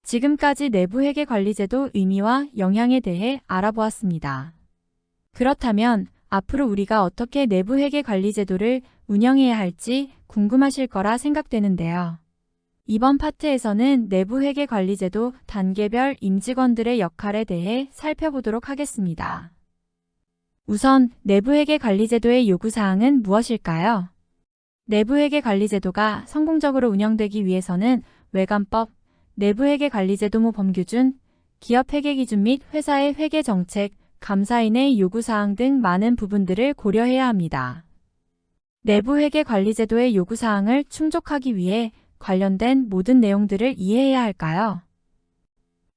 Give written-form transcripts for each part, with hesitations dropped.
지금까지 내부회계관리제도 의미와 영향에 대해 알아보았습니다. 그렇다면 앞으로 우리가 어떻게 내부회계관리제도를 운영해야 할지 궁금하실 거라 생각되는데요. 이번 파트에서는 내부회계관리제도 단계별 임직원들의 역할에 대해 살펴보도록 하겠습니다. 우선 내부회계관리제도의 요구사항은 무엇일까요? 내부회계관리제도가 성공적으로 운영되기 위해서는 외관법, 내부회계관리제도무 법규준, 기업회계기준 및 회사의 회계정책, 감사인의 요구사항 등 많은 부분들을 고려해야 합니다. 내부회계관리제도의 요구사항을 충족하기 위해 관련된 모든 내용들을 이해해야 할까요?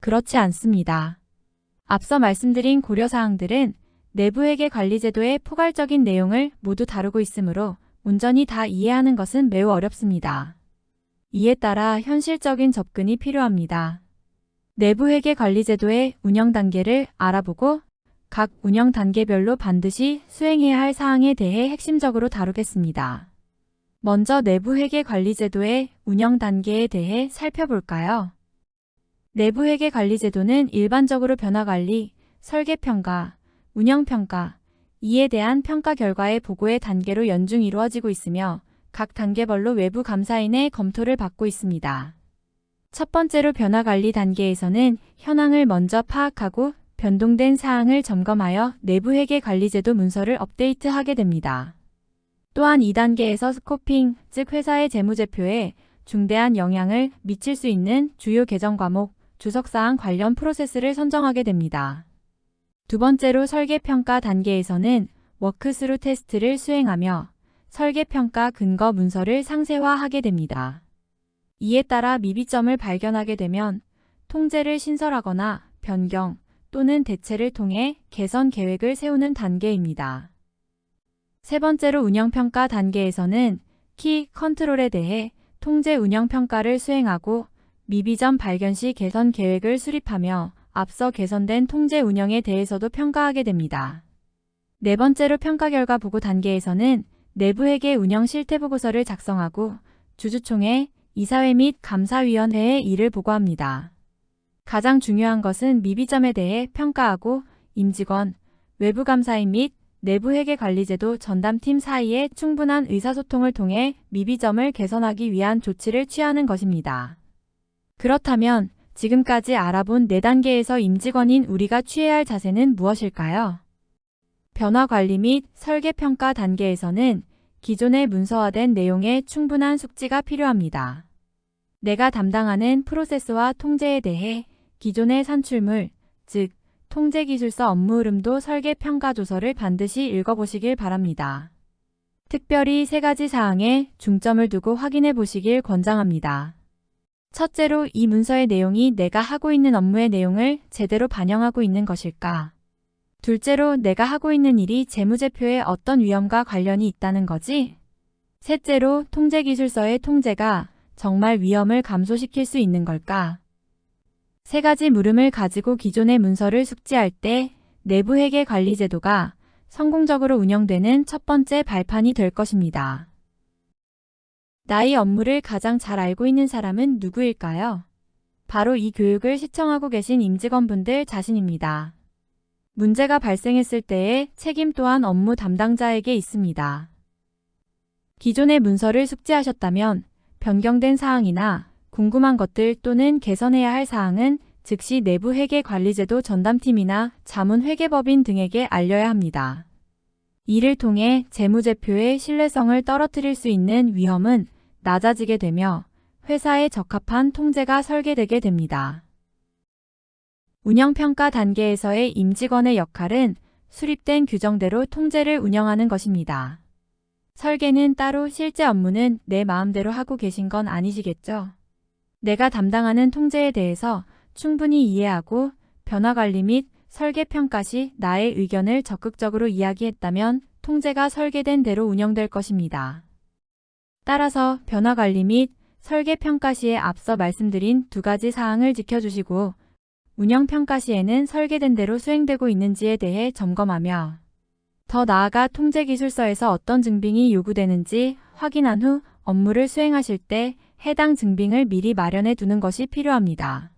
그렇지 않습니다. 앞서 말씀드린 고려사항들은 내부회계관리제도의 포괄적인 내용을 모두 다루고 있으므로 온전히 다 이해하는 것은 매우 어렵습니다. 이에 따라 현실적인 접근이 필요합니다. 내부회계관리제도의 운영 단계를 알아보고 각 운영 단계별로 반드시 수행해야 할 사항에 대해 핵심적으로 다루겠습니다. 먼저 내부회계관리제도의 운영 단계에 대해 살펴볼까요? 내부회계관리제도는 일반적으로 변화관리, 설계평가, 운영평가, 이에 대한 평가 결과의 보고의 단계로 연중 이루어지고 있으며 각 단계별로 외부 감사인의 검토를 받고 있습니다. 첫 번째로 변화관리 단계에서는 현황을 먼저 파악하고 변동된 사항을 점검하여 내부회계관리제도 문서를 업데이트하게 됩니다. 또한 2단계에서 스코핑, 즉 회사의 재무제표에 중대한 영향을 미칠 수 있는 주요 개정 과목, 주석사항 관련 프로세스를 선정하게 됩니다. 두 번째로 설계평가 단계에서는 워크스루 테스트를 수행하며 설계평가 근거 문서를 상세화하게 됩니다. 이에 따라 미비점을 발견하게 되면 통제를 신설하거나 변경 또는 대체를 통해 개선 계획을 세우는 단계입니다. 세 번째로 운영평가 단계에서는 키 컨트롤에 대해 통제 운영평가를 수행하고 미비점 발견 시 개선 계획을 수립하며 앞서 개선된 통제 운영에 대해서도 평가하게 됩니다. 네 번째로 평가 결과 보고 단계에서는 내부회계 운영 실태보고서를 작성하고 주주총회, 이사회 및 감사위원회에 이를 보고합니다. 가장 중요한 것은 미비점에 대해 평가하고 임직원, 외부감사인 및 내부회계관리제도 전담팀 사이의 충분한 의사소통을 통해 미비점을 개선하기 위한 조치를 취하는 것입니다. 그렇다면 지금까지 알아본 4단계에서 임직원인 우리가 취해야 할 자세는 무엇일까요? 변화관리 및 설계평가 단계에서는 기존의 문서화된 내용에 충분한 숙지가 필요합니다. 내가 담당하는 프로세스와 통제에 대해 기존의 산출물, 즉 통제기술서 업무 흐름도 설계평가조서를 반드시 읽어보시길 바랍니다. 특별히 3가지 사항에 중점을 두고 확인해 보시길 권장합니다. 첫째로 이 문서의 내용이 내가 하고 있는 업무의 내용을 제대로 반영하고 있는 것일까? 둘째로 내가 하고 있는 일이 재무제표에 어떤 위험과 관련이 있다는 거지? 셋째로 통제기술서의 통제가 정말 위험을 감소시킬 수 있는 걸까? 3가지 물음을 가지고 기존의 문서를 숙지할 때 내부회계관리제도가 성공적으로 운영되는 첫 번째 발판이 될 것입니다. 나의 업무를 가장 잘 알고 있는 사람은 누구일까요? 바로 이 교육을 시청하고 계신 임직원분들 자신입니다. 문제가 발생했을 때의 책임 또한 업무 담당자에게 있습니다. 기존의 문서를 숙지하셨다면 변경된 사항이나 궁금한 것들 또는 개선해야 할 사항은 즉시 내부회계관리제도 전담팀이나 자문회계법인 등에게 알려야 합니다. 이를 통해 재무제표의 신뢰성을 떨어뜨릴 수 있는 위험은 낮아지게 되며 회사에 적합한 통제가 설계되게 됩니다. 운영평가 단계에서의 임직원의 역할은 수립된 규정대로 통제를 운영하는 것입니다. 설계는 따로 실제 업무는 내 마음대로 하고 계신 건 아니시겠죠? 내가 담당하는 통제에 대해서 충분히 이해하고 변화관리 및 설계평가 시 나의 의견을 적극적으로 이야기했다면 통제가 설계된 대로 운영될 것입니다. 따라서 변화관리 및 설계평가 시에 앞서 말씀드린 2가지 사항을 지켜주시고 운영평가 시에는 설계된 대로 수행되고 있는지에 대해 점검하며 더 나아가 통제기술서에서 어떤 증빙이 요구되는지 확인한 후 업무를 수행하실 때 해당 증빙을 미리 마련해 두는 것이 필요합니다.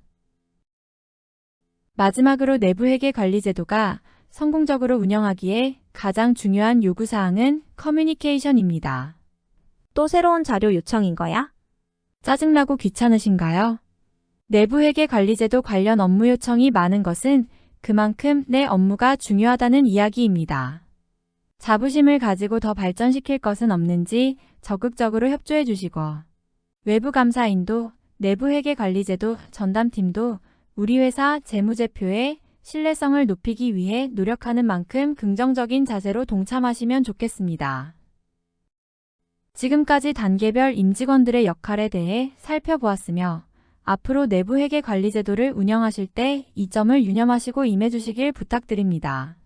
마지막으로 내부회계관리제도가 성공적으로 운영하기에 가장 중요한 요구사항은 커뮤니케이션입니다. 또 새로운 자료 요청인 거야? 짜증나고 귀찮으신가요? 내부회계관리제도 관련 업무 요청이 많은 것은 그만큼 내 업무가 중요하다는 이야기입니다. 자부심을 가지고 더 발전시킬 것은 없는지 적극적으로 협조해 주시고, 외부감사인도, 내부회계관리제도 전담팀도 우리 회사 재무제표의 신뢰성을 높이기 위해 노력하는 만큼 긍정적인 자세로 동참하시면 좋겠습니다. 지금까지 단계별 임직원들의 역할에 대해 살펴보았으며, 앞으로 내부회계관리제도를 운영하실 때 이 점을 유념하시고 임해주시길 부탁드립니다.